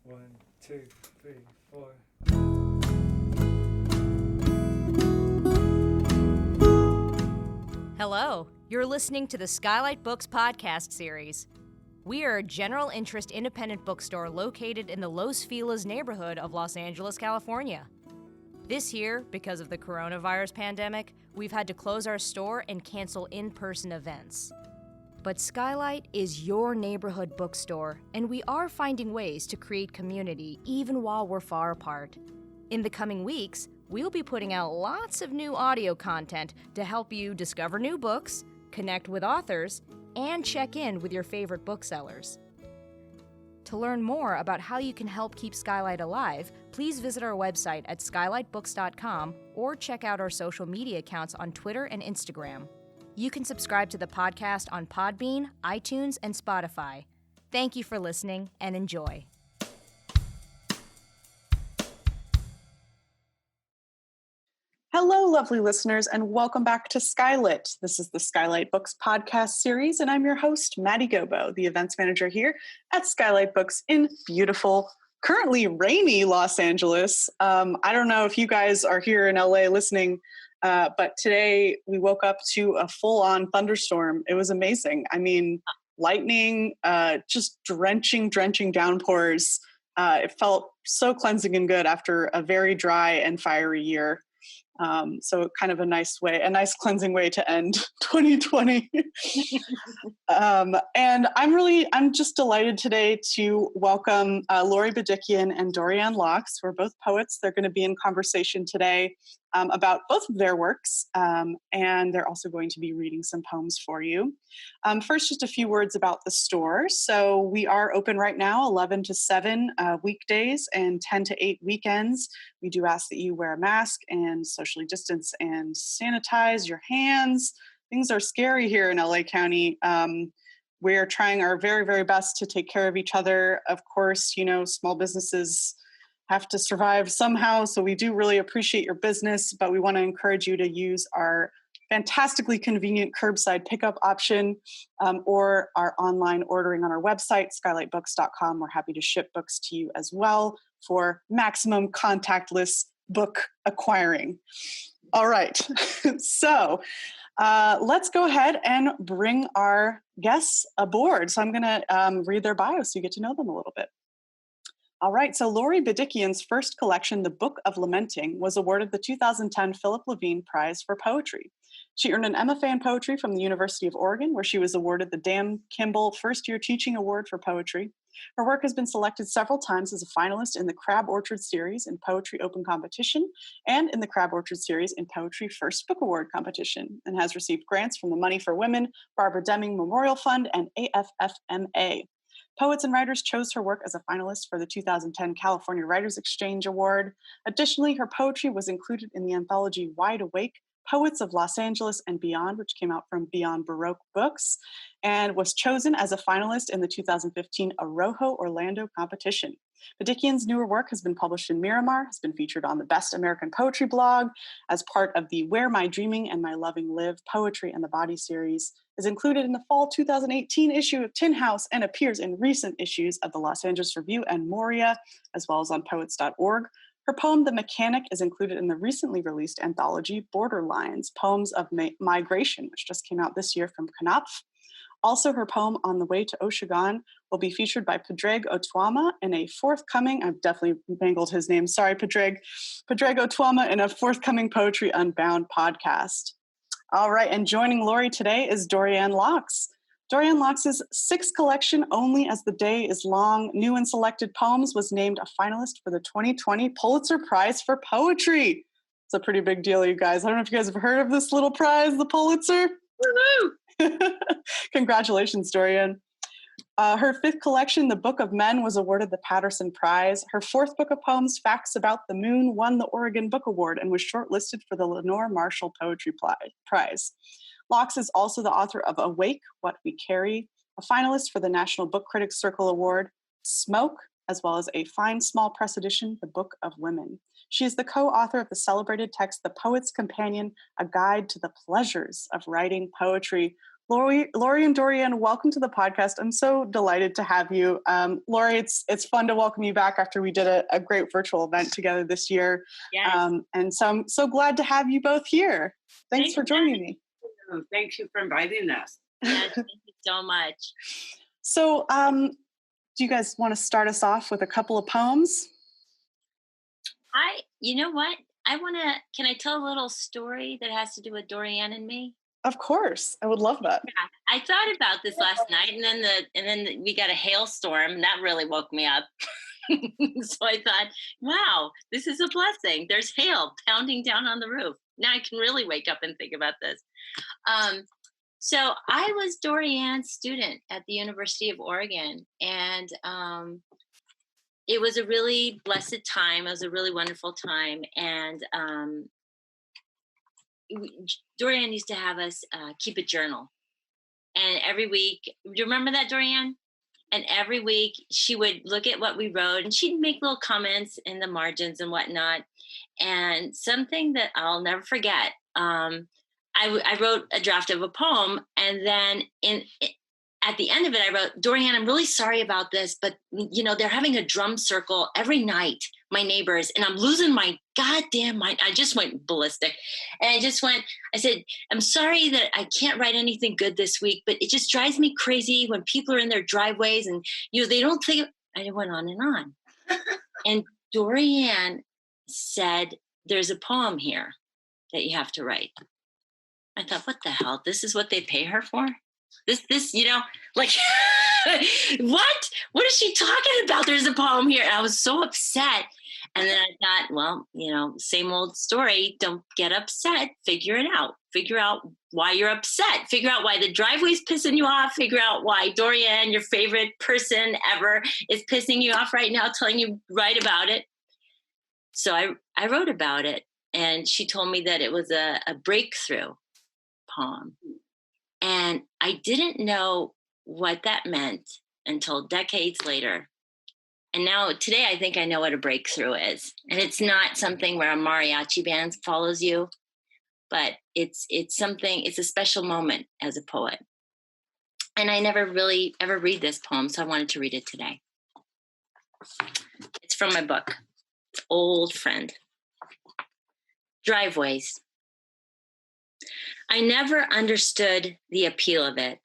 One, two, three, four. Hello, you're listening to the SKYLIT Books podcast series. We are a general interest independent bookstore located in the Los Feliz neighborhood of Los Angeles, California. This year, because of the coronavirus pandemic, we've had to close our store and cancel in-person events. But SKYLIT is your neighborhood bookstore, and we are finding ways to create community even while we're far apart. In the coming weeks, we'll be putting out lots of new audio content to help you discover new books, connect with authors, and check in with your favorite booksellers. To learn more about how you can help keep SKYLIT alive, please visit our website at skylitbooks.com or check out our social media accounts on Twitter and Instagram. You can subscribe to the podcast on Podbean, iTunes, and Spotify. Thank you for listening and enjoy. Hello, lovely listeners, and welcome back to SKYLIT. This is the SKYLIT Books podcast series, and I'm your host, Maddie Gobo, the events manager here at SKYLIT Books in beautiful, currently rainy Los Angeles. I don't know if you guys are here in LA listening, but today we woke up to a full-on thunderstorm. It was amazing. I mean, lightning, just drenching downpours. It felt so cleansing and good after a very dry and fiery year. So kind of a nice cleansing way to end 2020. And I'm just delighted today to welcome Lory, Bedikian and Dorianne Laux. We're both poets. They're going to be in conversation today about both of their works, and they're also going to be reading some poems for you. First, just a few words about the store. So we are open right now, 11 to 7 weekdays and 10 to 8 weekends. We do ask that you wear a mask and socially distance and sanitize your hands. Things are scary here in LA County. We're trying our very, very best to take care of each other. Of course, you know, small businesses have to survive somehow, so we do really appreciate your business, but we want to encourage you to use our fantastically convenient curbside pickup option or our online ordering on our website, skylitbooks.com. We're happy to ship books to you as well for maximum contactless book acquiring. All right, so let's go ahead and bring our guests aboard. So I'm going to read their bios so you get to know them a little bit. All right, so Lory Bedikian's first collection, The Book of Lamenting, was awarded the 2010 Philip Levine Prize for Poetry. She earned an MFA in Poetry from the University of Oregon, where she was awarded the Dan Kimball First Year Teaching Award for Poetry. Her work has been selected several times as a finalist in the Crab Orchard Series in Poetry Open Competition and in the Crab Orchard Series in Poetry First Book Award Competition, and has received grants from the Money for Women, Barbara Deming Memorial Fund, and AFFMA. Poets and writers chose her work as a finalist for the 2010 California Writers Exchange Award. Additionally, her poetry was included in the anthology Wide Awake, Poets of Los Angeles and Beyond, which came out from Beyond Baroque Books, and was chosen as a finalist in the 2015 Arojo Orlando competition. Bedikian's newer work has been published in Miramar, has been featured on the Best American Poetry blog as part of the Where My Dreaming and My Loving Live Poetry and the Body series, is included in the fall 2018 issue of Tin House, and appears in recent issues of the Los Angeles Review and Moria, as well as on poets.org. Her poem, The Mechanic, is included in the recently released anthology Borderlines, Poems of Migration, which just came out this year from Knopf. Also, her poem, On the Way to Oshigan, will be featured by Padraig Otuama in a forthcoming, I've definitely mangled his name, sorry, Padraig Otuama, in a forthcoming Poetry Unbound podcast. All right, and joining Lory today is Dorianne Laux. Dorianne Laux's sixth collection, Only as the Day is Long, New and Selected Poems, was named a finalist for the 2020 Pulitzer Prize for Poetry. It's a pretty big deal, you guys. I don't know if you guys have heard of this little prize, the Pulitzer. Woo-hoo! Congratulations, Dorianne. Her fifth collection, The Book of Men, was awarded the Patterson Prize. Her fourth book of poems, Facts About the Moon, won the Oregon Book Award and was shortlisted for the Lenore Marshall Poetry Prize. Laux is also the author of Awake, What We Carry, a finalist for the National Book Critics Circle Award, Smoke, as well as a fine small press edition, The Book of Women. She is the co-author of the celebrated text, The Poet's Companion, A Guide to the Pleasures of Writing Poetry. Lory and Dorianne, welcome to the podcast. I'm so delighted to have you. Lory, it's fun to welcome you back after we did a great virtual event together this year. Yes. And so I'm so glad to have you both here. Thanks for joining me. Thank you for inviting us. Yes, thank you so much. So do you guys want to start us off with a couple of poems? You know what? Can I tell a little story that has to do with Dorianne and me? Of course, I would love that. Yeah, I thought about this last night, and then we got a hailstorm, and that really woke me up. So I thought, wow, this is a blessing. There's hail pounding down on the roof. Now I can really wake up and think about this. So I was Dorianne's student at the University of Oregon, and it was a really blessed time. It was a really wonderful time, and Dorianne used to have us keep a journal. And every week, do you remember that, Dorianne? And every week she would look at what we wrote and she'd make little comments in the margins and whatnot. And something that I'll never forget, I wrote a draft of a poem, and then at the end of it, I wrote, Dorianne, I'm really sorry about this, but they're having a drum circle every night, my neighbors, and I'm losing my goddamn mind. I just went ballistic. And I said, I'm sorry that I can't write anything good this week, but it just drives me crazy when people are in their driveways and, they don't think, I went on and on. And Dorianne said, there's a poem here that you have to write. I thought, what the hell? This is what they pay her for? This, like, what? What is she talking about? There's a poem here. And I was so upset. And then I thought, well, same old story. Don't get upset. Figure it out. Figure out why you're upset. Figure out why the driveway's pissing you off. Figure out why Dorianne, your favorite person ever, is pissing you off right now, telling you write about it. So I wrote about it. And she told me that it was a breakthrough poem. And I didn't know what that meant until decades later. And now today I think I know what a breakthrough is. And it's not something where a mariachi band follows you, but it's a special moment as a poet. And I never really ever read this poem, so I wanted to read it today. It's from my book, Old Friend. Driveways. I never understood the appeal of it.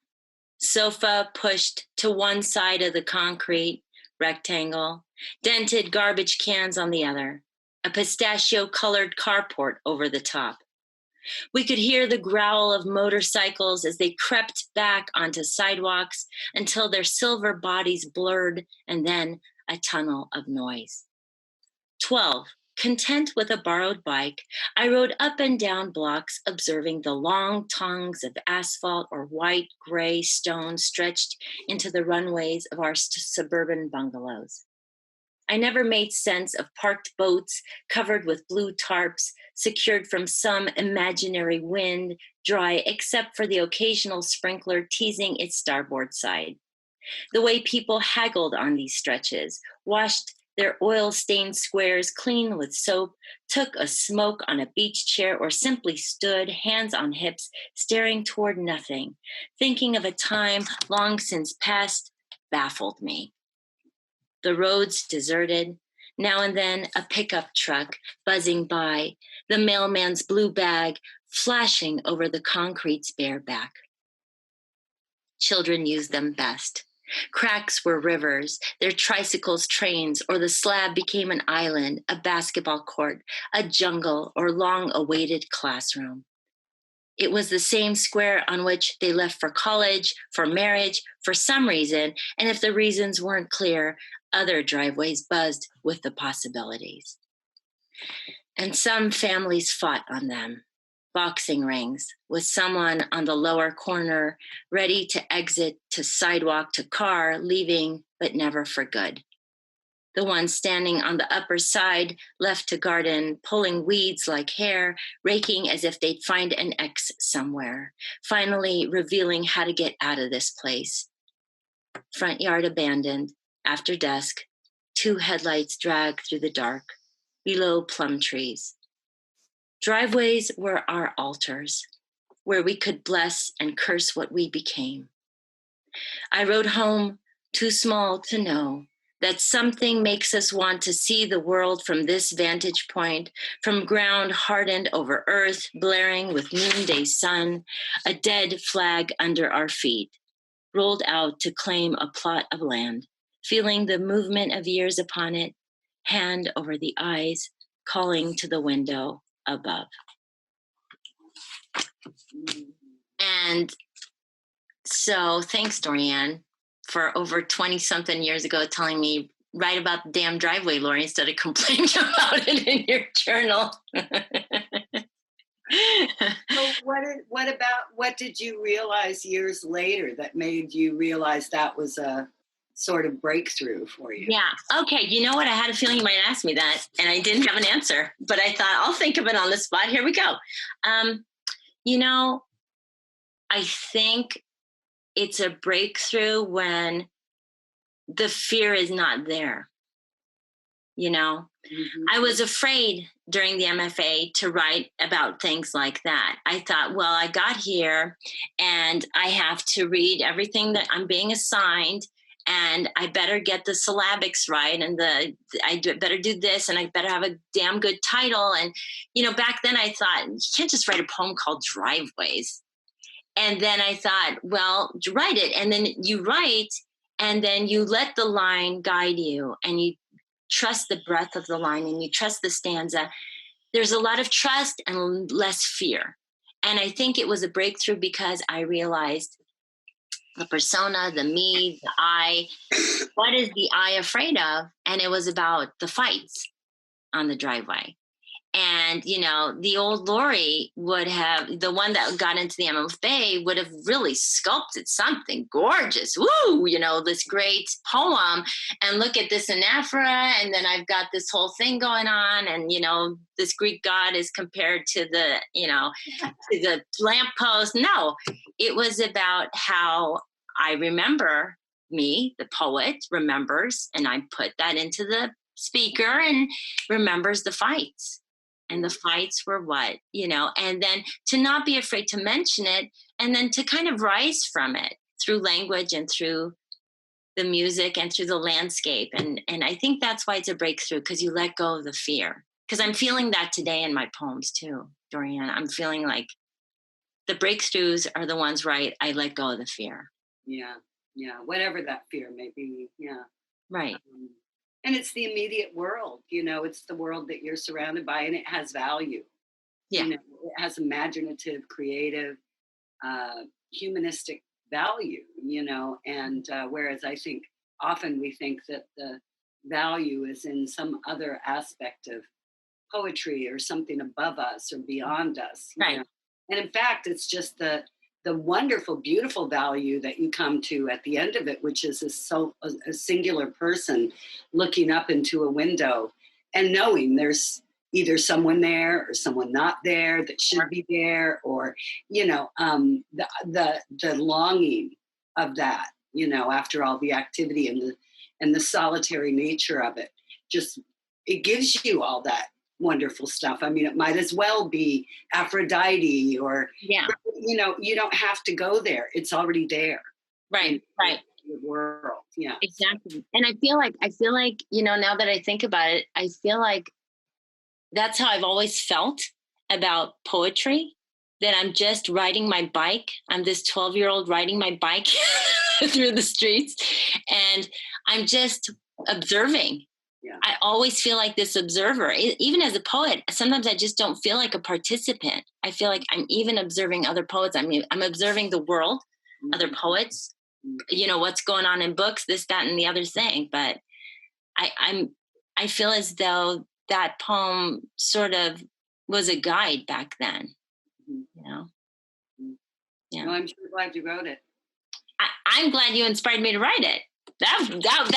Sofa pushed to one side of the concrete rectangle, dented garbage cans on the other, a pistachio-colored carport over the top. We could hear the growl of motorcycles as they crept back onto sidewalks until their silver bodies blurred, and then a tunnel of noise. 12. Content with a borrowed bike, I rode up and down blocks, observing the long tongues of asphalt or white-gray stone stretched into the runways of our suburban bungalows. I never made sense of parked boats covered with blue tarps, secured from some imaginary wind, dry except for the occasional sprinkler teasing its starboard side. The way people haggled on these stretches, washed their oil-stained squares clean with soap, took a smoke on a beach chair, or simply stood, hands on hips, staring toward nothing, thinking of a time long since past, baffled me. The roads deserted, now and then a pickup truck buzzing by, the mailman's blue bag flashing over the concrete's bare back. Children used them best. Cracks were rivers, their tricycles trains, or the slab became an island, a basketball court, a jungle, or long-awaited classroom. It was the same square on which they left for college, for marriage, for some reason, and if the reasons weren't clear, other driveways buzzed with the possibilities. And some families fought on them. Boxing rings with someone on the lower corner ready to exit to sidewalk to car, leaving but never for good. The one standing on the upper side left to garden, pulling weeds like hair, raking as if they'd find an X somewhere, finally revealing how to get out of this place. Front yard abandoned, after dusk, 2 headlights drag through the dark, below plum trees. Driveways were our altars. where we could bless and curse what we became. I rode home too small to know that something makes us want to see the world from this vantage point, from ground hardened over earth, blaring with noonday sun, a dead flag under our feet, rolled out to claim a plot of land, feeling the movement of years upon it, hand over the eyes, calling to the window above. And so thanks, Dorianne, for over 20 something years ago telling me, write about the damn driveway, Lory, instead of complaining about it in your journal. So what did you realize years later that made you realize that was a sort of breakthrough for you? Yeah. Okay. You know what? I had a feeling you might ask me that, and I didn't have an answer, but I thought I'll think of it on the spot. Here we go. I think it's a breakthrough when the fear is not there. I was afraid during the MFA to write about things like that. I thought, well, I got here and I have to read everything that I'm being assigned, and I better get the syllabics right, and better do this, and I better have a damn good title. And, back then I thought, you can't just write a poem called Driveways. And then I thought, well, write it. And then you write, and then you let the line guide you, and you trust the breath of the line, and you trust the stanza. There's a lot of trust and less fear. And I think it was a breakthrough because I realized the persona, the me, the I, what is the I afraid of? And it was about the fights on the driveway. And, the old Lory would have, the one that got into the MFA would have really sculpted something gorgeous. Woo, this great poem. And look at this anaphora. And then I've got this whole thing going on. And, this Greek god is compared to the, to the lamppost. No, it was about how I remember me, the poet, remembers, and I put that into the speaker and remembers the fights. And the fights were what, and then to not be afraid to mention it, and then to kind of rise from it through language and through the music and through the landscape. And I think that's why it's a breakthrough, because you let go of the fear. Because I'm feeling that today in my poems too, Dorianne. I'm feeling like the breakthroughs are the ones where I let go of the fear. Yeah. Whatever that fear may be. Yeah. Right. And it's the immediate world, it's the world that you're surrounded by, and it has value. Yeah. It has imaginative, creative, humanistic value, and whereas I think often we think that the value is in some other aspect of poetry or something above us or beyond us. Right. And in fact, it's just the wonderful, beautiful value that you come to at the end of it, which is a singular person looking up into a window and knowing there's either someone there or someone not there that should be there, or, the longing of that, after all the activity and the solitary nature of it, just, it gives you all that wonderful stuff. I mean, it might as well be Aphrodite or, you don't have to go there. It's already there. Right. The world. Yeah. Exactly. And I feel like, now that I think about it, I feel like that's how I've always felt about poetry, that I'm just riding my bike. I'm this 12-year-old riding my bike through the streets, and I'm just observing. Yeah. I always feel like this observer. Even as a poet, sometimes I just don't feel like a participant. I feel like I'm even observing other poets. I mean, I'm observing the world, other poets, what's going on in books, this, that, and the other thing. But I feel as though that poem sort of was a guide back then. Yeah. Well, I'm sure glad you wrote it. I'm glad you inspired me to write it. That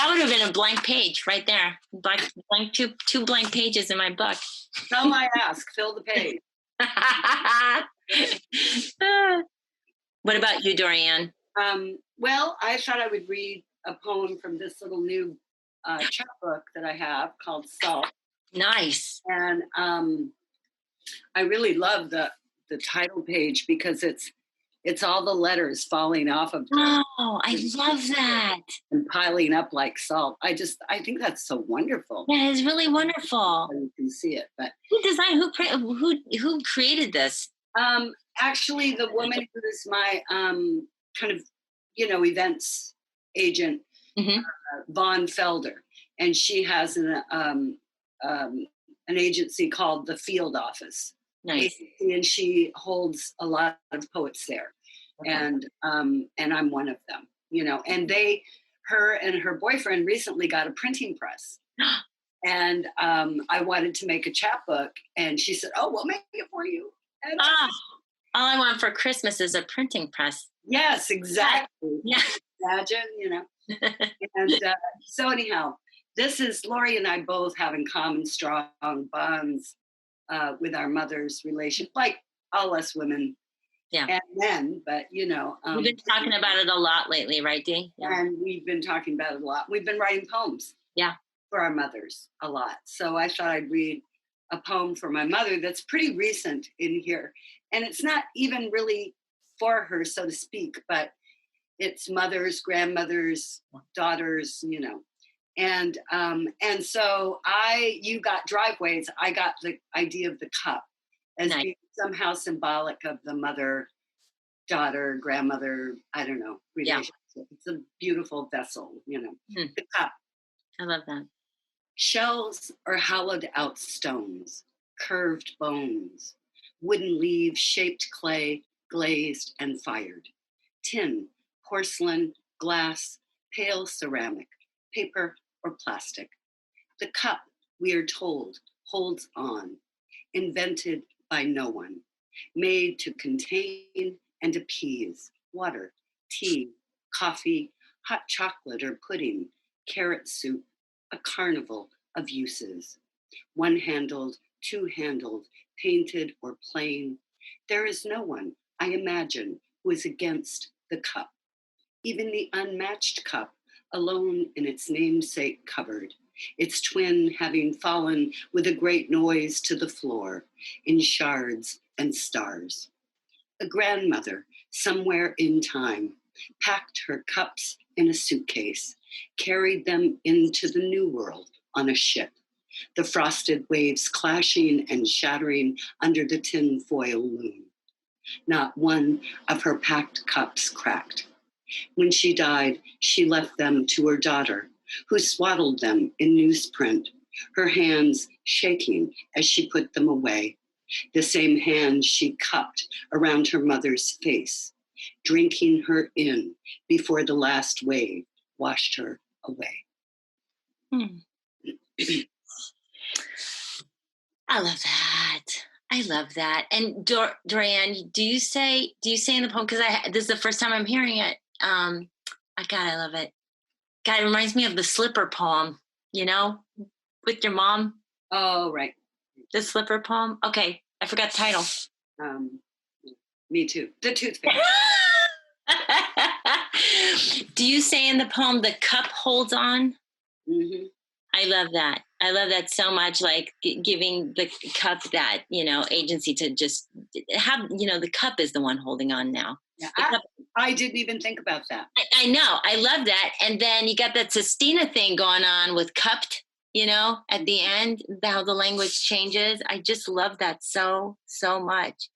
would have been a blank page right there. Blank two blank pages in my book. So I ask, fill the page. What about you, Dorianne? Well, I thought I would read a poem from this little new chapbook that I have called Salt. Nice. And I really love the the title page because it's all the letters falling off of the, Oh, I love that. and piling up like salt. I think that's so wonderful. Yeah, it's really wonderful. You can see it, but Who designed? Who created this? actually, the woman who is my kind of events agent, Mm-hmm. Vaughn Felder, and she has an agency called the Field Office. Nice. And she holds a lot of poets there, and I'm one of them. And her and her boyfriend recently got a printing press, and I wanted to make a chapbook, and she said, "Oh, we'll make it for you." And all I want for Christmas is a printing press. yes, exactly. Yeah. Imagine, And so anyhow, this is Lory and I both have in common strong bonds with our mother's relation, like all us women and men. But we've been talking about it a lot lately, right, Dee? Yeah. And we've been talking about it a lot. We've been writing poems, for our mothers a lot. So I thought I'd read a poem for my mother that's pretty recent in here, and it's not even really for her, so to speak, but it's mothers, grandmothers, daughters, And so you got driveways. I got the idea of the cup as being somehow symbolic of the mother, daughter, grandmother, I don't know, relationship. It's a beautiful vessel, the cup. I love that. Shells or hollowed out stones, curved bones, wooden leaves, shaped clay, glazed and fired, tin, porcelain, glass, pale ceramic, paper or plastic. The cup, we are told, holds on, invented by no one, made to contain and appease water, tea, coffee, hot chocolate or pudding, carrot soup, a carnival of uses. One-handled, two-handled, painted or plain. There is no one, I imagine, who is against the cup. Even the unmatched cup, alone in its namesake cupboard, its twin having fallen with a great noise to the floor, in shards and stars. A grandmother, somewhere in time, packed her cups in a suitcase, carried them into the new world on a ship, the frosted waves clashing and shattering under the tin foil moon. Not one of her packed cups cracked. When she died, she left them to her daughter, who swaddled them in newsprint, her hands shaking as she put them away, the same hands she cupped around her mother's face, drinking her in before the last wave washed her away. I love that. I love that. And Dorianne, do you say in the poem, because this is the first time I'm hearing it. I love it. God, it reminds me of the slipper poem, with your mom. Oh, right. The slipper poem. Okay, I forgot the title. Me too. The toothpick. Do you say in the poem, the cup holds on? Mm-hmm. I love that. I love that so much, like giving the cup that, agency to just have, the cup is the one holding on now. Yeah, I didn't even think about that. I know. I love that. And then you got that Sestina thing going on with cupped, at the end, how the language changes. I just love that so, so much.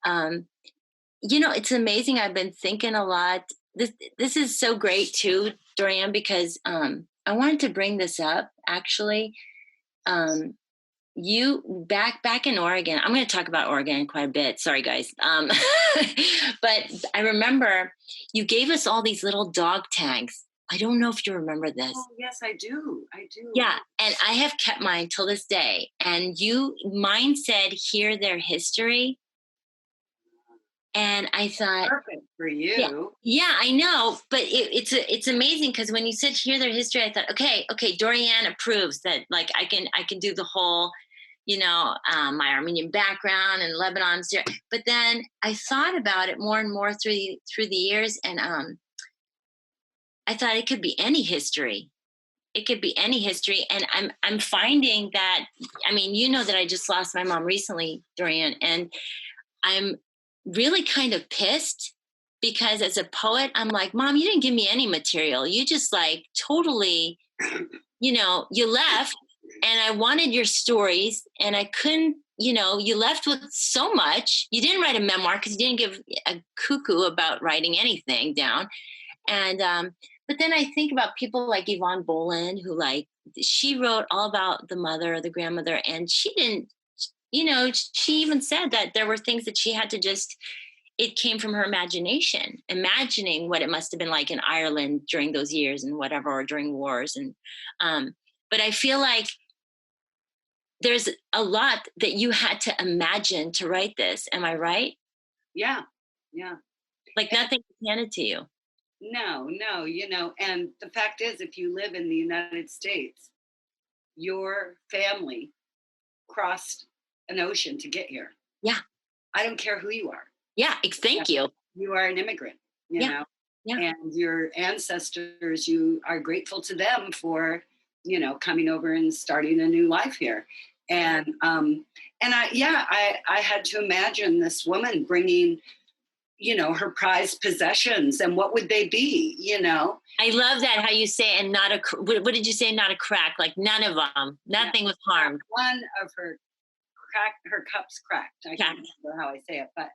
It's amazing. I've been thinking a lot. This is so great too, Dorianne, because I wanted to bring this up actually. You back in Oregon, I'm going to talk about Oregon quite a bit. Sorry, guys. But I remember you gave us all these little dog tags. I don't know if you remember this. Oh, yes, I do. Yeah. And I have kept mine till this day. And mine said, hear their history. And I thought, perfect for you. Yeah, I know, but it's amazing because when you said hear their history, I thought, okay, Dorianne approves that. Like I can do the whole, my Armenian background and Lebanon. But then I thought about it more and more through the years, and I thought it could be any history. It could be any history, and I'm finding that. I mean, that I just lost my mom recently, Dorianne, and I'm really kind of pissed because as a poet, I'm like, Mom, you didn't give me any material. You just like totally, you left and I wanted your stories and I couldn't, you left with so much. You didn't write a memoir because you didn't give a cuckoo about writing anything down. And, but then I think about people like Yvonne Boland, who like, she wrote all about the mother or the grandmother, and she didn't, she even said that there were things that she had to just, it came from her imagination, imagining what it must have been like in Ireland during those years and whatever, or during wars. And, but I feel like there's a lot that you had to imagine to write this. Am I right? Yeah. Yeah. Like nothing was handed to you. No, and the fact is, if you live in the United States, your family crossed an ocean to get here. Yeah. I don't care who you are. Yeah, thank you. You are an immigrant, you know, and your ancestors, you are grateful to them for, coming over and starting a new life here. And I had to imagine this woman bringing, her prized possessions, and what would they be, I love that, how you say, and not a, what did you say? Not a crack, like none of them, nothing was harmed. One of her cups cracked. I can't remember how I say it, but,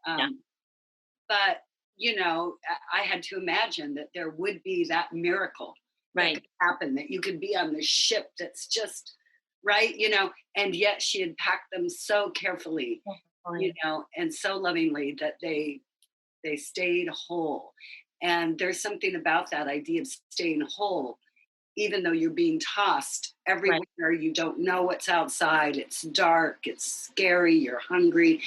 I had to imagine that there would be that miracle that could happen, that you could be on this ship that's just right, and yet she had packed them so carefully, and so lovingly that they stayed whole. And there's something about that idea of staying whole, even though you're being tossed everywhere. Right. You don't know what's outside. It's dark. It's scary. You're hungry,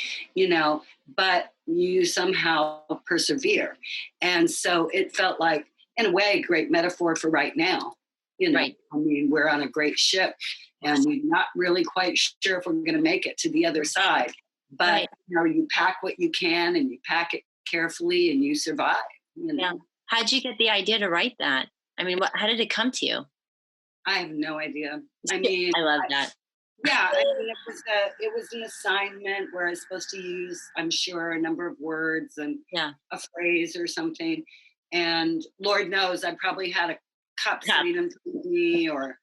but you somehow persevere. And so it felt like, in a way, a great metaphor for right now. Right. I mean, we're on a great ship and we're not really quite sure if we're going to make it to the other side. But, you pack what you can and you pack it carefully and you survive. Yeah. How'd you get the idea to write that? I mean, how did it come to you? I have no idea. I mean, I love that. Yeah, I mean, it was an assignment where I was supposed to use, I'm sure, a number of words and a phrase or something. And Lord knows, I probably had a cup sitting in front of me, or,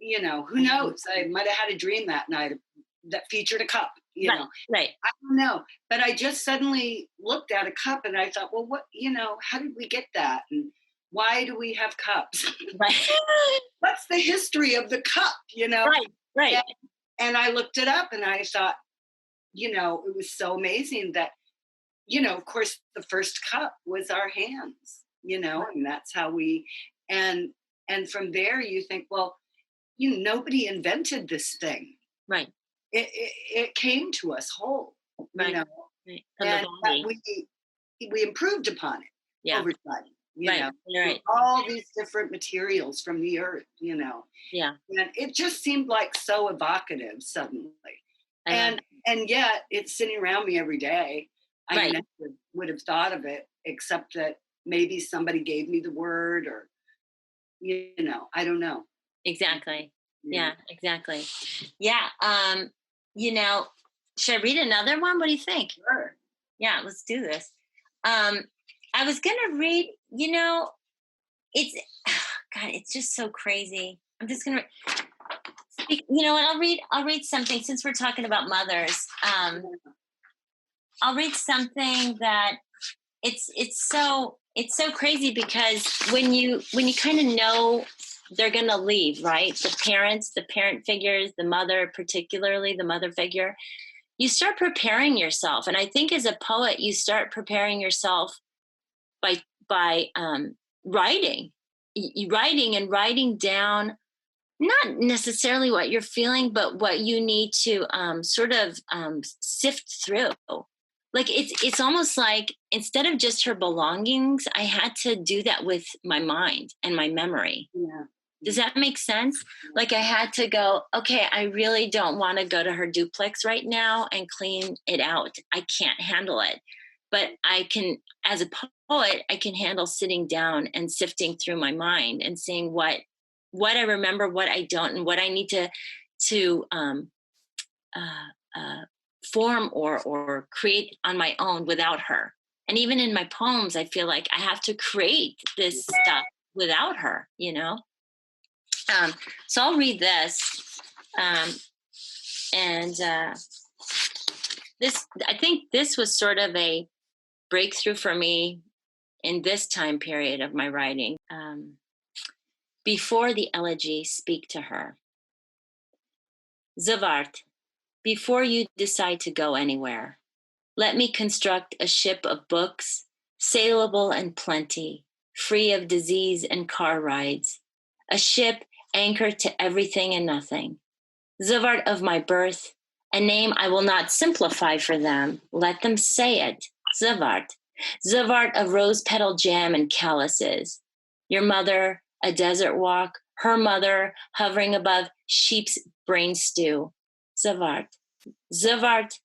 who knows? I might have had a dream that night that featured a cup, know. Right. I don't know. But I just suddenly looked at a cup and I thought, well, what, how did we get that? And why do we have cups? Right. What's the history of the cup, Right. And I looked it up and I thought, it was so amazing that, of course, the first cup was our hands, and that's how we, and from there you think, well, nobody invented this thing. Right. It came to us whole, right. And we improved upon it over time. Right. All these different materials from the earth, Yeah. And it just seemed like so evocative suddenly. And yet it's sitting around me every day. I never would have thought of it, except that maybe somebody gave me the word, or, I don't know. Exactly. Yeah, exactly. Yeah. Should I read another one? What do you think? Sure. Yeah, let's do this. I was going to read, it's just so crazy. I'm just going to, I'll read something, since we're talking about mothers. I'll read something that it's so crazy, because when you kind of know they're going to leave, right? The parent figures, the mother, particularly the mother figure, you start preparing yourself. And I think as a poet, you start preparing yourself by writing and writing down, not necessarily what you're feeling, but what you need to sift through. Like it's almost like, instead of just her belongings, I had to do that with my mind and my memory. Yeah. Does that make sense? Like I had to go, okay, I really don't want to go to her duplex right now and clean it out. I can't handle it. But I can, as a poet, I can handle sitting down and sifting through my mind and seeing what I remember, what I don't, and what I need to form or create on my own without her. And even in my poems, I feel like I have to create this stuff without her, you know? So I'll read this. I think this was sort of a breakthrough for me in this time period of my writing. Before the elegy, speak to her. Zavart, before you decide to go anywhere, let me construct a ship of books, sailable and plenty, free of disease and car rides, a ship anchored to everything and nothing. Zavart of my birth, a name I will not simplify for them. Let them say it. Zavart. Zavart of rose petal jam and calluses. Your mother, a desert walk, her mother hovering above sheep's brain stew. Zavart. Zavart,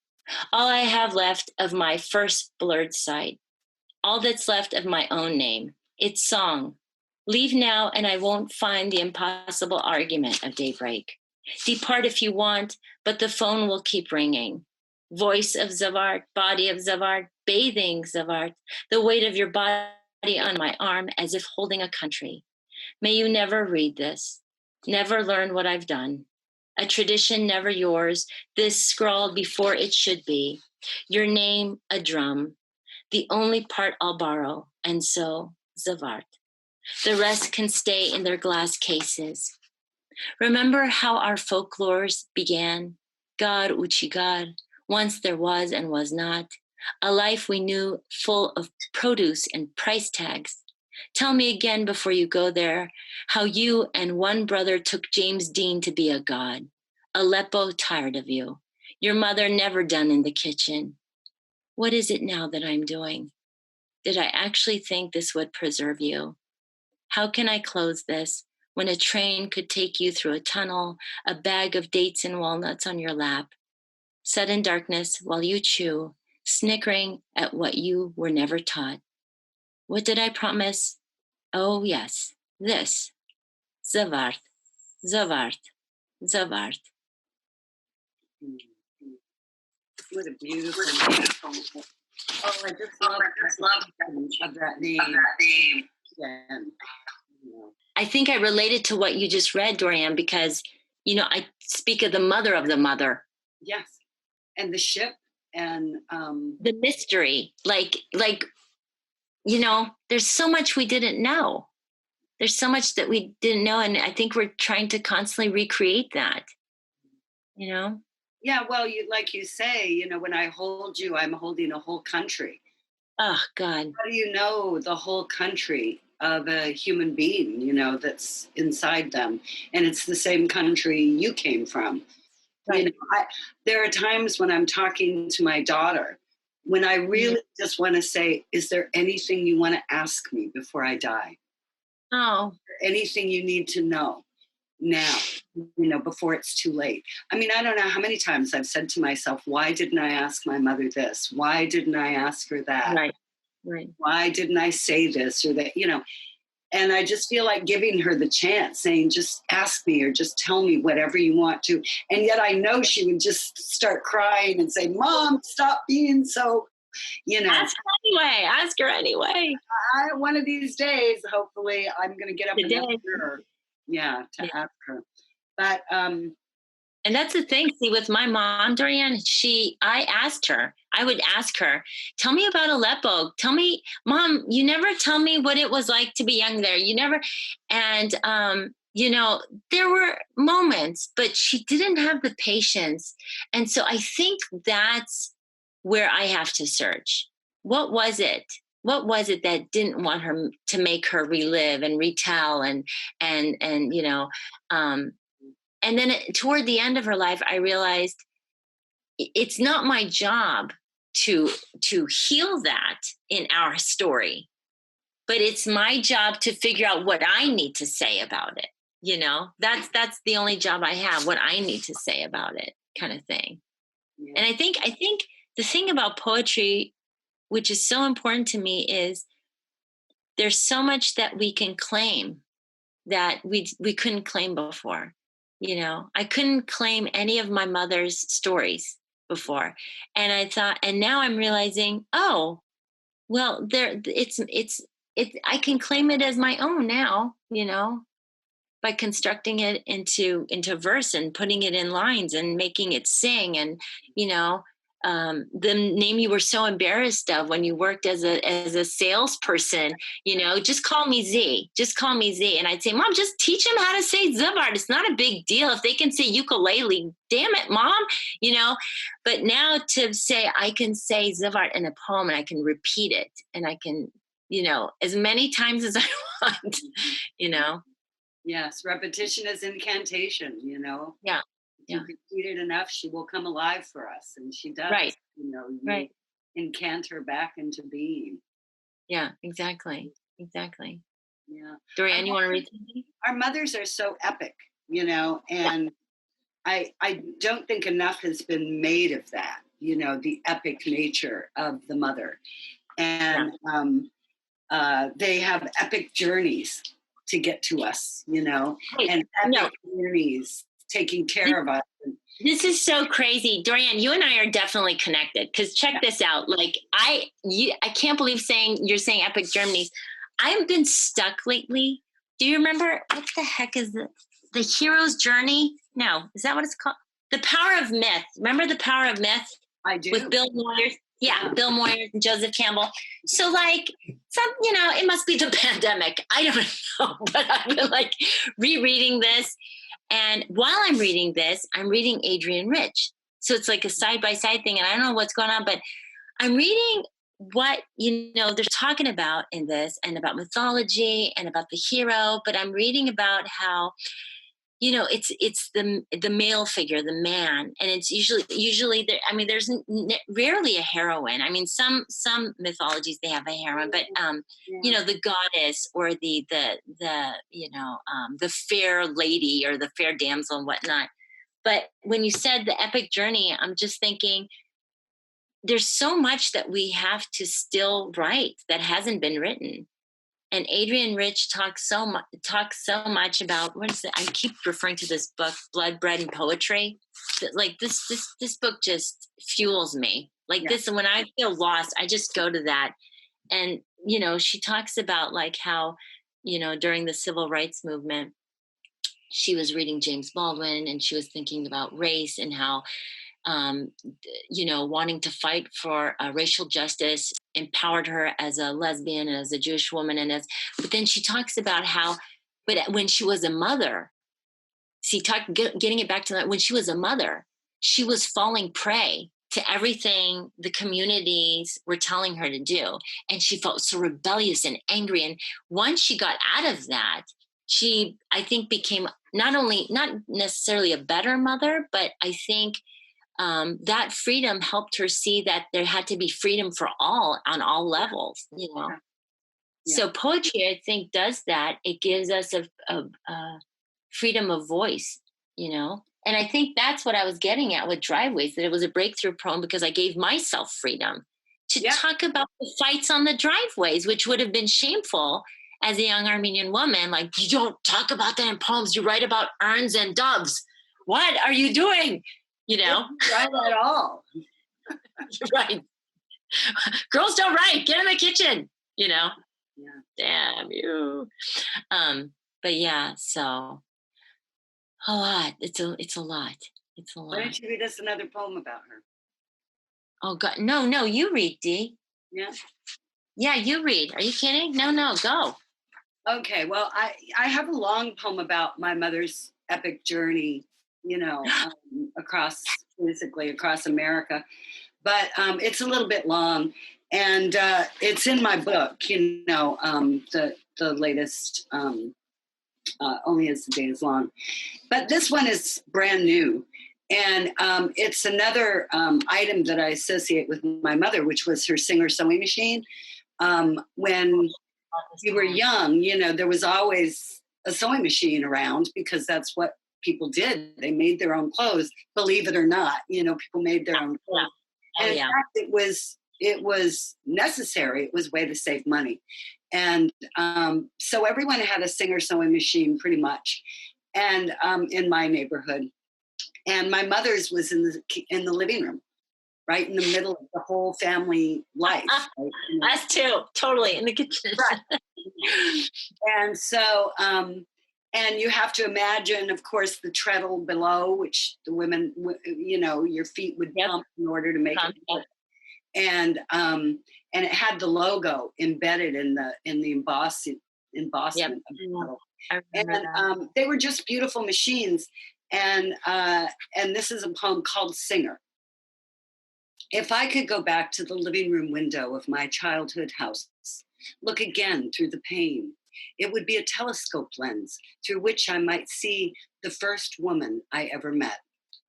all I have left of my first blurred sight. All that's left of my own name. Its song. Leave now and I won't find the impossible argument of daybreak. Depart if you want, but the phone will keep ringing. Voice of Zavart, body of Zavart, bathing Zavart, the weight of your body on my arm as if holding a country. May you never read this, never learn what I've done. A tradition never yours, this scrawled before it should be. Your name, a drum, the only part I'll borrow, and so, Zavart. The rest can stay in their glass cases. Remember how our folklores began? God, Uchi God, once there was and was not. A life we knew full of produce and price tags. Tell me again before you go there how you and one brother took James Dean to be a god. Aleppo tired of you. Your mother never done in the kitchen. What is it now that I'm doing? Did I actually think this would preserve you? How can I close this when a train could take you through a tunnel, a bag of dates and walnuts on your lap? Sudden darkness while you chew, snickering at what you were never taught. What did I promise? Oh, yes, this. Zavart, Zavart, Zavart. What a beautiful. Oh, I just love of that name. Yeah. I think I related to what you just read, Dorianne, because, you know, I speak of the mother. Yes. And the ship and the mystery, like, you know, there's so much we didn't know. There's so much that we didn't know. And I think we're trying to constantly recreate that, you know? Yeah, well, like you say, you know, when I hold you, I'm holding a whole country. Oh, God. How do you know the whole country of a human being, you know, that's inside them? And it's the same country you came from. Right. You know, there are times when I'm talking to my daughter, when I really just want to say, is there anything you want to ask me before I die? Oh. Anything you need to know now, you know, before it's too late. I mean, I don't know how many times I've said to myself, why didn't I ask my mother this? Why didn't I ask her that? Right. Why didn't I say this or that, you know? And I just feel like giving her the chance, saying, just ask me or just tell me whatever you want to. And yet I know she would just start crying and say, Mom, stop being so, you know. Ask her anyway. One of these days, hopefully, I'm going to get up and ask her. Yeah, ask her. But and that's the thing. See, with my mom, Dorianne, I would ask her, tell me about Aleppo. Tell me, Mom, you never tell me what it was like to be young there. You never. And, you know, there were moments, but she didn't have the patience. And so I think that's where I have to search. What was it? What was it that didn't want her to make her relive and retell and you know, and then toward the end of her life, I realized it's not my job to heal that in our story, but it's my job to figure out what I need to say about it. You know, that's the only job I have, what I need to say about it, kind of thing. Yeah. And I think the thing about poetry, which is so important to me, is there's so much that we can claim that we couldn't claim before. You know, I couldn't claim any of my mother's stories before. And I thought, and now I'm realizing, oh, well, I can claim it as my own now, by constructing it into verse and putting it in lines and making it sing. And the name you were so embarrassed of when you worked as a salesperson, just call me Z, and I'd say, Mom, just teach them how to say Zivart. It's not a big deal if they can say ukulele. Damn it, Mom. But now to say I can say Zivart in a poem and I can repeat it and I can as many times as I want. Yes, repetition is incantation, Yeah. If you repeat it enough, she will come alive for us. And she does. Right. You Right. incant her back into being. Yeah, exactly. Yeah. Dorianne, you want to read something? Our mothers are so epic, and I don't think enough has been made of that, the epic nature of the mother. And they have epic journeys to get to us, and epic journeys taking care of us. This is so crazy. Dorianne, you and I are definitely connected because check this out. Like I can't believe you're saying epic journeys. I've been stuck lately. Do you remember what the heck is the hero's journey? No, is that what it's called? The Power of Myth. Remember The Power of Myth? I do. With Bill Moyers. Yeah, Bill Moyers and Joseph Campbell. So it must be the pandemic. I don't know, but I've been rereading this. And while I'm reading this, I'm reading Adrienne Rich. So it's like a side-by-side thing. And I don't know what's going on, but I'm reading what, they're talking about in this and about mythology and about the hero. But I'm reading about how, it's the male figure, the man. And it's usually there. I mean, there's rarely a heroine. I mean, some mythologies, they have a heroine, but, the goddess or the fair lady or the fair damsel and whatnot. But when you said the epic journey, I'm just thinking there's so much that we have to still write that hasn't been written. And Adrienne Rich talks so much about, what is it? I keep referring to this book, Blood, Bread, and Poetry. Like this book just fuels me. This, and when I feel lost, I just go to that. And, she talks about how, during the civil rights movement, she was reading James Baldwin and she was thinking about race and how, wanting to fight for racial justice empowered her as a lesbian and as a Jewish woman. But then she talks about how, but when she was a mother, getting it back to that, when she was a mother, she was falling prey to everything the communities were telling her to do. And she felt so rebellious and angry. And once she got out of that, she, I think, became not necessarily a better mother, but I think that freedom helped her see that there had to be freedom for all on all levels, Yeah. So poetry, I think, does that. It gives us a freedom of voice, And I think that's what I was getting at with Driveways, that it was a breakthrough poem because I gave myself freedom to talk about the fights on the driveways, which would have been shameful as a young Armenian woman. Like, you don't talk about that in poems. You write about urns and doves. What are you doing? Write at all. Right. Girls don't write. Get in the kitchen. Yeah. Damn you. But yeah, so a lot. It's a lot. It's a lot. Why don't you read us another poem about her? Oh God, no, you read, Dee. Yeah. Yeah, you read. Are you kidding? No, go. Okay. Well, I have a long poem about my mother's epic journey, across America, but it's a little bit long, and it's in my book, the latest, Only As the Day Is Long. But this one is brand new, and it's another item that I associate with my mother, which was her Singer sewing machine. When we were young, there was always a sewing machine around because that's what people did. They made their own clothes, believe it or not. People made their own clothes. And in fact, it was necessary. It was a way to save money. And so everyone had a Singer sewing machine pretty much, and in my neighborhood. And my mother's was in the living room. right in the middle of the whole family life. Right? Us too, totally in the kitchen. Right. And so, and you have to imagine, of course, the treadle below, which the women, your feet would pump in order to make it work. And it had the logo embedded in the embossment of the metal. And they were just beautiful machines. And this is a poem called Singer. If I could go back to the living room window of my childhood house, look again through the pane, it would be a telescope lens through which I might see the first woman I ever met,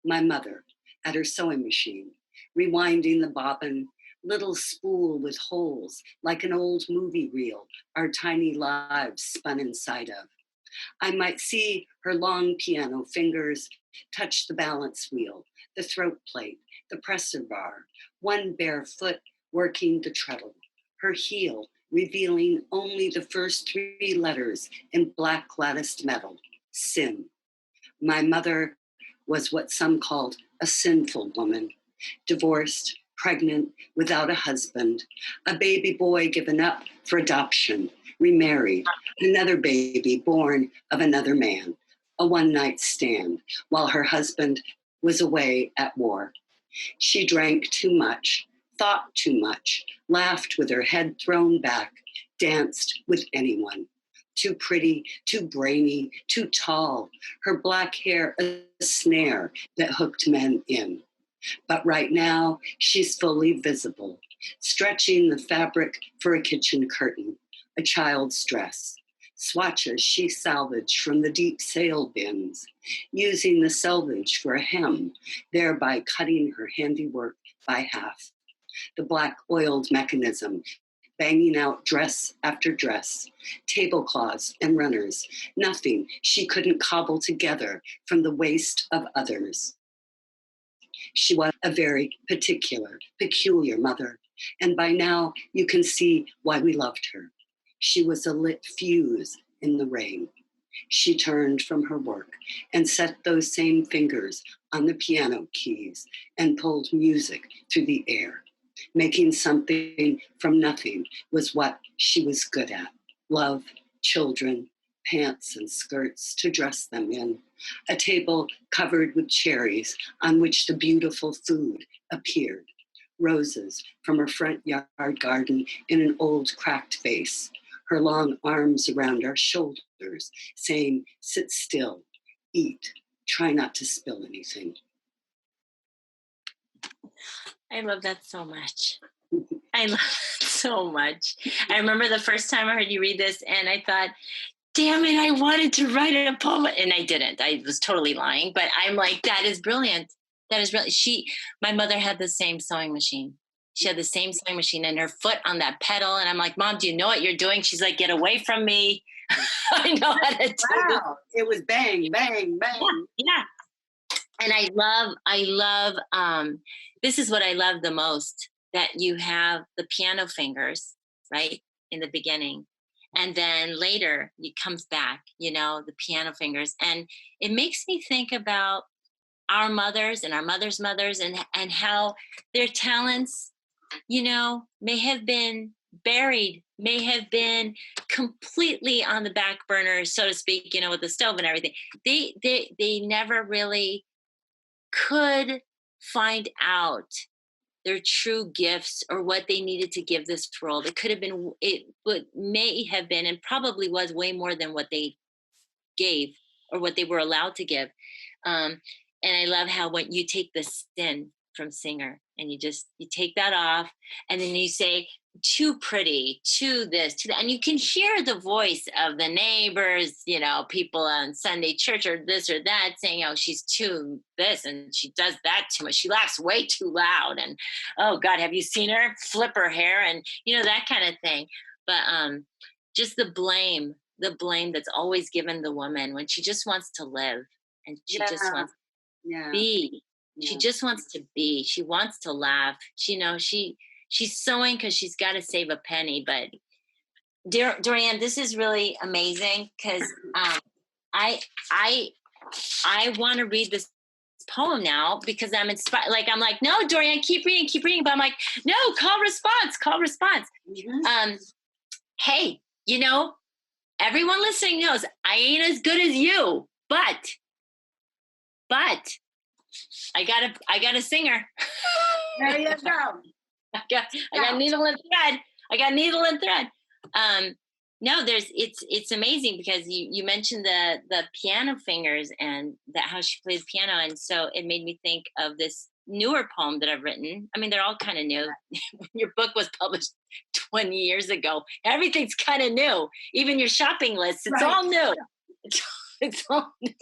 my mother, at her sewing machine, rewinding the bobbin, little spool with holes like an old movie reel our tiny lives spun inside of. I might see her long piano fingers touch the balance wheel, the throat plate, the presser bar, one bare foot working the treadle, her heel revealing only the first 3 letters in black latticed metal, sin. My mother was what some called a sinful woman, divorced, pregnant, without a husband, a baby boy given up for adoption, remarried, another baby born of another man, a one-night stand, while her husband was away at war. She drank too much, thought too much, laughed with her head thrown back, danced with anyone. Too pretty, too brainy, too tall, her black hair a snare that hooked men in. But right now, she's fully visible, stretching the fabric for a kitchen curtain, a child's dress, swatches she salvaged from the deep sale bins, using the selvage for a hem, thereby cutting her handiwork by half. The black oiled mechanism, banging out dress after dress, tablecloths and runners, nothing she couldn't cobble together from the waste of others. She was a very peculiar mother, and by now you can see why we loved her. She was a lit fuse in the rain. She turned from her work and set those same fingers on the piano keys and pulled music through the air. Making something from nothing was what she was good at. Love, children, pants and skirts to dress them in, a table covered with cherries on which the beautiful food appeared, roses from her front yard garden in an old cracked vase, her long arms around our shoulders, saying, sit still, eat, try not to spill anything. I love that so much. I love it so much. I remember the first time I heard you read this and I thought, damn it, I wanted to write a poem. And I didn't. I was totally lying. But I'm like, that is brilliant. That is brilliant. My mother had the same sewing machine. She had the same sewing machine and her foot on that pedal. And I'm like, Mom, do you know what you're doing? She's like, get away from me. I know how to do this. It was bang, bang, bang. Yeah. And I love, this is what I love the most, that you have the piano fingers, right, in the beginning. And then later it comes back, the piano fingers. And it makes me think about our mothers and our mothers' mothers and how their talents, may have been buried, may have been completely on the back burner, so to speak, with the stove and everything. They never really could find out their true gifts or what they needed to give this world. It could have been, may have been, and probably was way more than what they gave or what they were allowed to give. And I love how when you take the sin from Singer and you take that off and then you say, too pretty, too this, too that. And you can hear the voice of the neighbors, people on Sunday church or this or that saying, oh, she's too this and she does that too much. She laughs way too loud. And, oh God, have you seen her flip her hair? And, that kind of thing. But just the blame that's always given the woman when she just wants to live and she just wants to be. She just wants to be. She wants to laugh. She's sewing because she's got to save a penny. But Dorianne, this is really amazing because I want to read this poem now because I'm inspired. Like, I'm like, no, Dorianne, keep reading. But I'm like, no, call response. Mm-hmm. Hey, everyone listening knows I ain't as good as you, but I got a singer. There you go. I got needle and thread. No, it's amazing because you mentioned the piano fingers and that how she plays piano, and so it made me think of this newer poem that I've written. I mean, they're all kind of new. Your book was published 20 years ago. Everything's kind of new. Even your shopping list, it's all new. It's all new.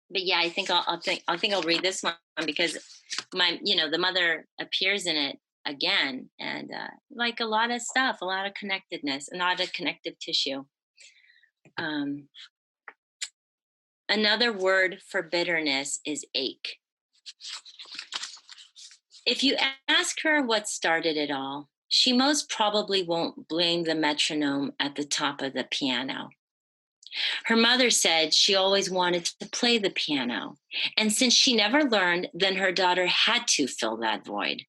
But yeah, I think I'll read this one because the mother appears in it again, and like a lot of stuff, a lot of connectedness, a lot of connective tissue. Another word for bitterness is ache. If you ask her what started it all, she most probably won't blame the metronome at the top of the piano. Her mother said she always wanted to play the piano, and since she never learned, then her daughter had to fill that void.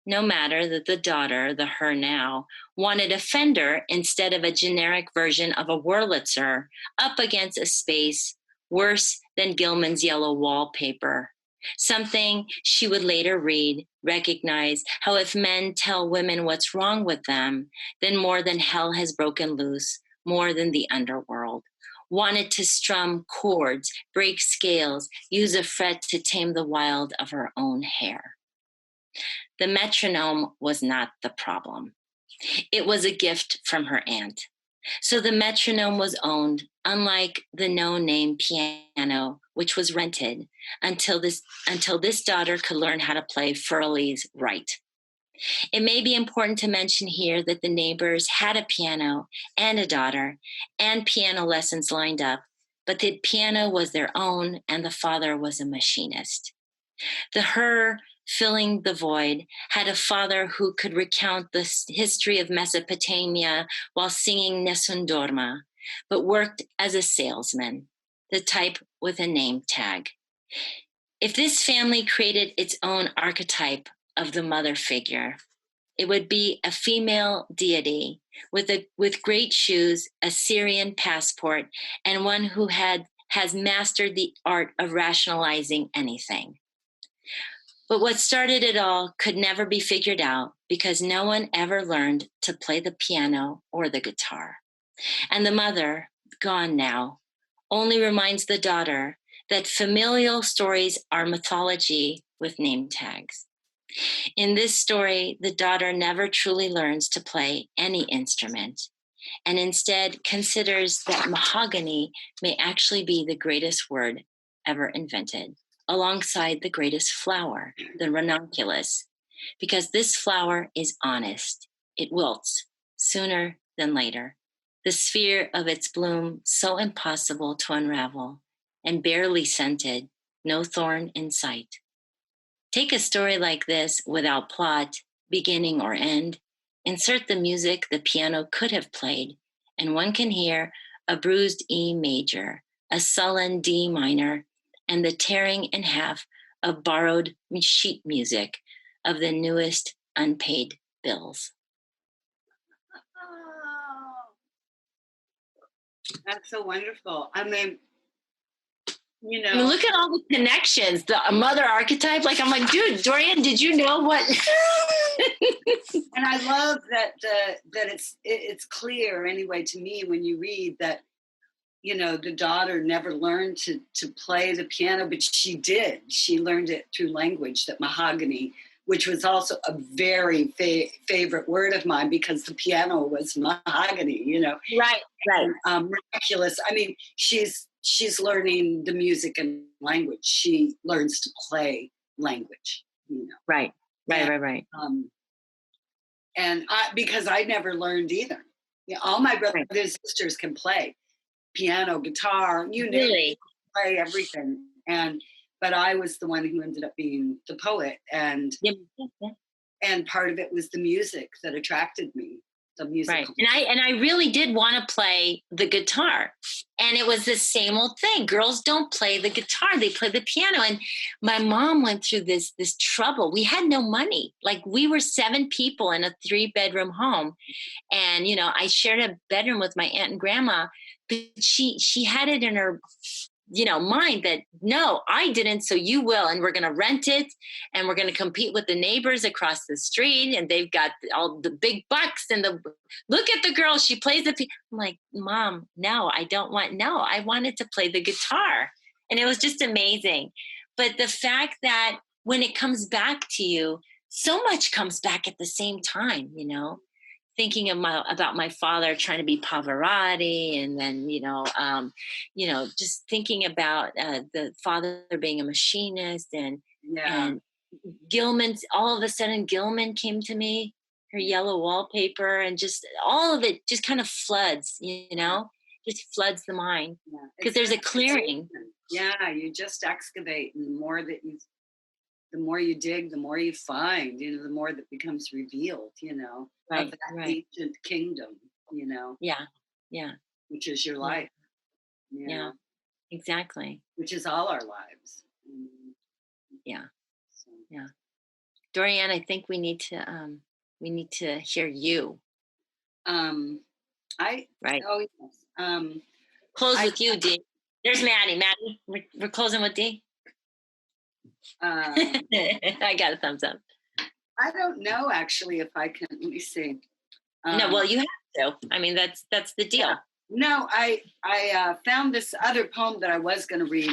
No matter that the daughter, the her now, wanted a Fender instead of a generic version of a Wurlitzer up against a space worse than Gilman's yellow wallpaper. Something she would later read, recognize how if men tell women what's wrong with them, then more than hell has broken loose, more than the underworld. Wanted to strum chords, break scales, use a fret to tame the wild of her own hair. The metronome was not the problem. It was a gift from her aunt. So the metronome was owned, unlike the no-name piano, which was rented, until this daughter could learn how to play Furley's right. It may be important to mention here that the neighbors had a piano and a daughter and piano lessons lined up, but the piano was their own and the father was a machinist. The her filling the void had a father who could recount the history of Mesopotamia while singing Nessun Dorma, but worked as a salesman, the type with a name tag. If this family created its own archetype of the mother figure, it would be a female deity with great shoes, a Syrian passport, and one who has mastered the art of rationalizing anything. But what started it all could never be figured out because no one ever learned to play the piano or the guitar. And the mother, gone now, only reminds the daughter that familial stories are mythology with name tags. In this story, the daughter never truly learns to play any instrument and instead considers that mahogany may actually be the greatest word ever invented, alongside the greatest flower, the ranunculus, because this flower is honest. It wilts sooner than later. The sphere of its bloom so impossible to unravel and barely scented, no thorn in sight. Take a story like this without plot, beginning or end, insert the music the piano could have played, and one can hear a bruised E major, a sullen D minor, and the tearing in half of borrowed sheet music of the newest unpaid bills. Oh, that's so wonderful. I mean, look at all the connections, the mother archetype. Like, I'm like, dude, Dorianne, did you know what? And I love that it's clear anyway to me when you read that, the daughter never learned to play the piano, but she did. She learned it through language, that mahogany, which was also a very favorite word of mine because the piano was mahogany, Right. Miraculous. I mean, she's learning the music and language. She learns to play language, Right. And because I never learned either. All my brothers and sisters can play piano, guitar, you name it, play everything. But I was the one who ended up being the poet, and part of it was the music that attracted me the musical. Right. And I really did want to play the guitar. And it was the same old thing. Girls don't play the guitar, they play the piano. And my mom went through this trouble. We had no money. Like, we were 7 people in a 3-bedroom home. And, you know, I shared a bedroom with my aunt and grandma, but she had it in her, you know, mind that, no, I didn't, so you will. And we're going to rent it, and we're going to compete with the neighbors across the street. And they've got all the big bucks, and look at the girl, she plays the piano. I'm like, Mom, no, I wanted to play the guitar. And it was just amazing. But the fact that when it comes back to you, so much comes back at the same time, you know, thinking about my father trying to be Pavarotti, and then, just thinking about the father being a machinist, and Gilman, all of a sudden Gilman came to me, her yellow wallpaper, and just all of it just kind of floods, just floods the mind, because there's a clearing. Yeah, you just excavate, and the more you dig, the more you find, the more that becomes revealed, of that ancient kingdom, Yeah. Which is your life. Yeah, exactly. Which is all our lives. Yeah. So. Yeah. Dorianne, I think we need to hear you. Oh, yes. Close with you, Dee. There's Maddie. Maddie, we're closing with Dee. I got a thumbs up. I don't know, actually, if I can. Let me see. No, well, you have to. I mean, that's the deal. Yeah. No, I found this other poem that I was going to read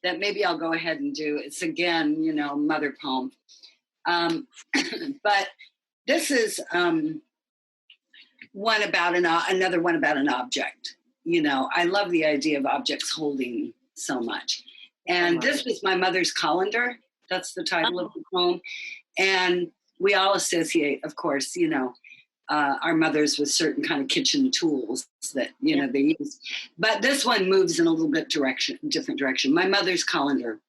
that maybe I'll go ahead and do. It's again, mother poem. But this is another one about an object. I love the idea of objects holding so much. And this was my mother's colander. That's the title of the poem. And we all associate, of course, our mothers with certain kind of kitchen tools that, they use. But this one moves in a little bit different direction. My mother's colander.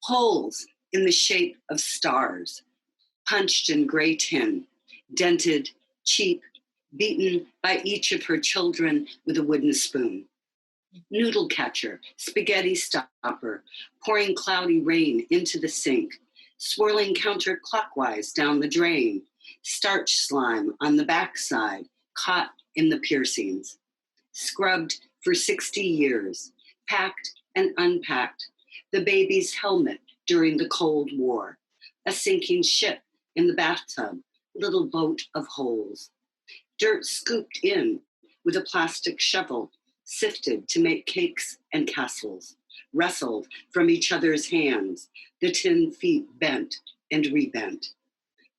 Holes in the shape of stars, punched in gray tin, dented, cheap, beaten by each of her children with a wooden spoon. Noodle catcher, spaghetti stopper, pouring cloudy rain into the sink, swirling counterclockwise down the drain, starch slime on the backside, caught in the piercings. Scrubbed for 60 years, packed and unpacked, the baby's helmet during the Cold War, a sinking ship in the bathtub, little boat of holes. Dirt scooped in with a plastic shovel, sifted to make cakes and castles, wrestled from each other's hands, the tin feet bent and rebent.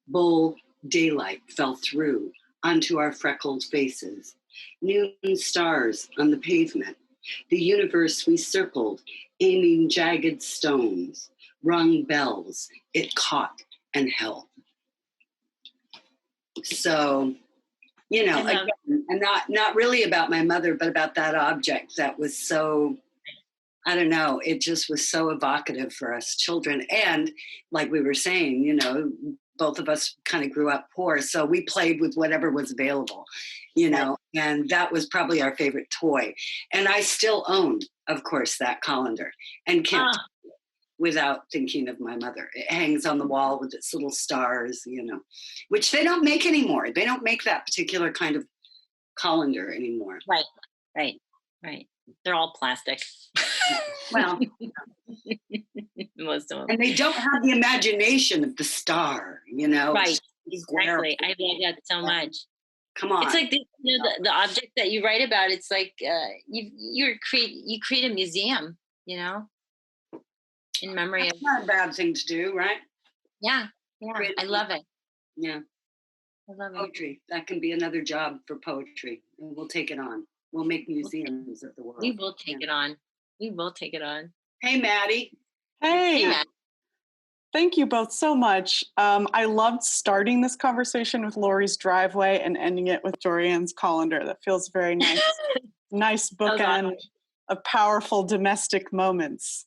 Bowl daylight fell through onto our freckled faces, noon stars on the pavement, the universe we circled, aiming jagged stones, rung bells, it caught and held. So, again, and not really about my mother, but about that object that was so, I don't know, it just was so evocative for us children. And like we were saying, both of us kind of grew up poor, so we played with whatever was available, and that was probably our favorite toy. And I still own, of course, that colander, and can't without thinking of my mother. It hangs on the wall with its little stars, which they don't make anymore. They don't make that particular kind of colander anymore. Right. They're all plastic. Well, most of them. And they don't have the imagination of the star, Right, exactly. I love that so much. Come on. It's like the object that you write about. It's like you create a museum, in memory That's not a bad thing to do, right? Yeah. I love it. Yeah. I love it. Poetry. That can be another job for poetry. And we'll take it on. We'll make museums of the world. We will take it on. Hey, Maddie. Hey, Maddie. Thank you both so much. I loved starting this conversation with Lory's driveway and ending it with Dorianne's colander. That feels very nice. Nice bookend of powerful domestic moments.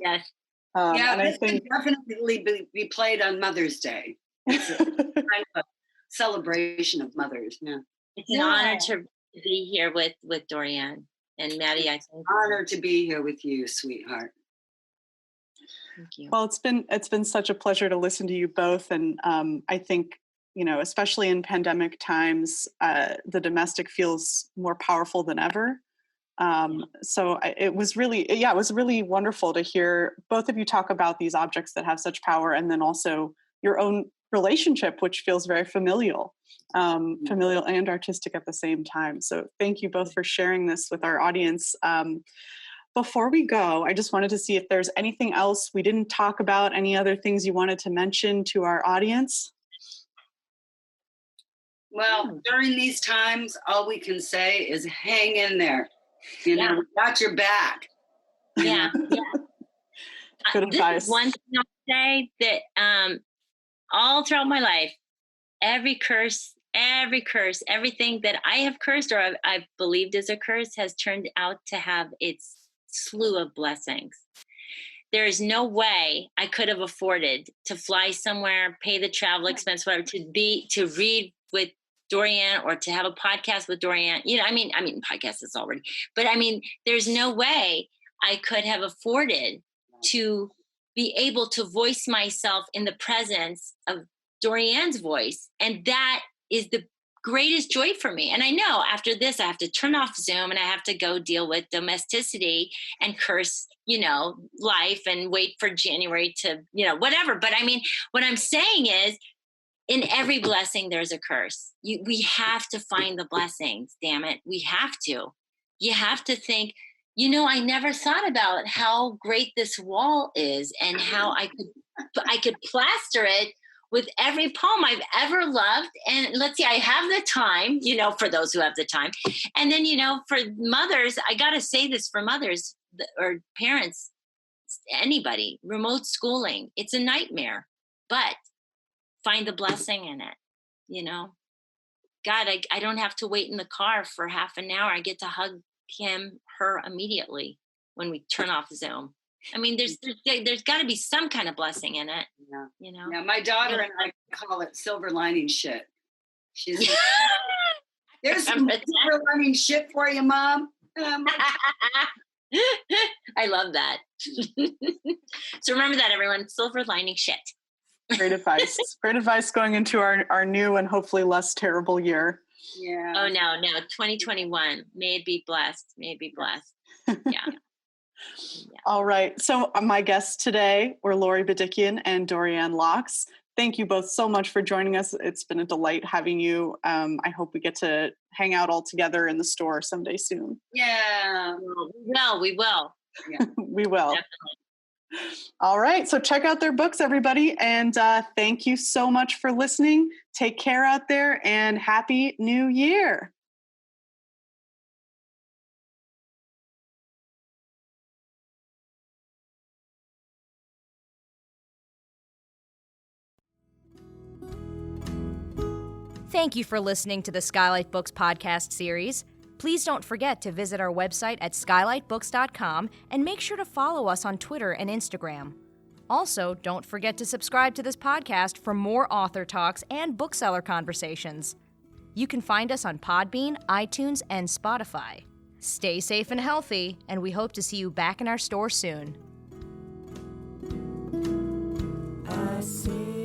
Yes. And I this think can definitely be played on Mother's Day. It's kind of celebration of mothers. Yeah. It's an honor to be here with Dorianne and Maddie. I think Honor to be here with you, sweetheart. Thank you. Well, it's been such a pleasure to listen to you both, and I think, especially in pandemic times, the domestic feels more powerful than ever. So it was really wonderful to hear both of you talk about these objects that have such power, and then also your own relationship, which feels very familial and artistic at the same time. So thank you both for sharing this with our audience. Before we go, I just wanted to see if there's anything else we didn't talk about, any other things you wanted to mention to our audience? Well, during these times, all we can say is hang in there. We got your back. Yeah. Good advice. This is one thing I'll say that all throughout my life, every curse, everything that I have cursed or I've believed is a curse has turned out to have its slew of blessings. There is no way I could have afforded to fly somewhere, pay the travel expense, whatever, to read with Dorianne or to have a podcast with Dorianne. I mean, podcast is already, but there's no way I could have afforded to be able to voice myself in the presence of Dorianne's voice. And that is the greatest joy for me. And I know after this, I have to turn off Zoom and I have to go deal with domesticity and curse, life and wait for January to, whatever. But what I'm saying is, in every blessing, there's a curse. We have to find the blessings, damn it. We have to. You have to think, I never thought about how great this wall is and how I could plaster it with every poem I've ever loved. And let's see, I have the time, for those who have the time. And then, for mothers, I got to say this for mothers or parents, anybody, remote schooling, it's a nightmare, but find the blessing in it, God, I don't have to wait in the car for half an hour. I get to hug her immediately when we turn off Zoom. There's got to be some kind of blessing in it. Yeah. Yeah, my daughter and I call it silver lining shit. She's like, there's some silver lining shit for you, Mom. I love that. So remember that, everyone. Silver lining shit. Great advice. Great advice going into our new and hopefully less terrible year. Yeah. Oh, no. 2021. May it be blessed. May it be blessed. Yeah. All right. So my guests today were Lory Bedikian and Dorianne Laux. Thank you both so much for joining us. It's been a delight having you. I hope we get to hang out all together in the store someday soon. Yeah. We will. Yeah. We will. Definitely. All right. So check out their books, everybody. And thank you so much for listening. Take care out there and Happy New Year. Thank you for listening to the SKYLIT Books podcast series. Please don't forget to visit our website at skylitbooks.com and make sure to follow us on Twitter and Instagram. Also, don't forget to subscribe to this podcast for more author talks and bookseller conversations. You can find us on Podbean, iTunes, and Spotify. Stay safe and healthy, and we hope to see you back in our store soon. I see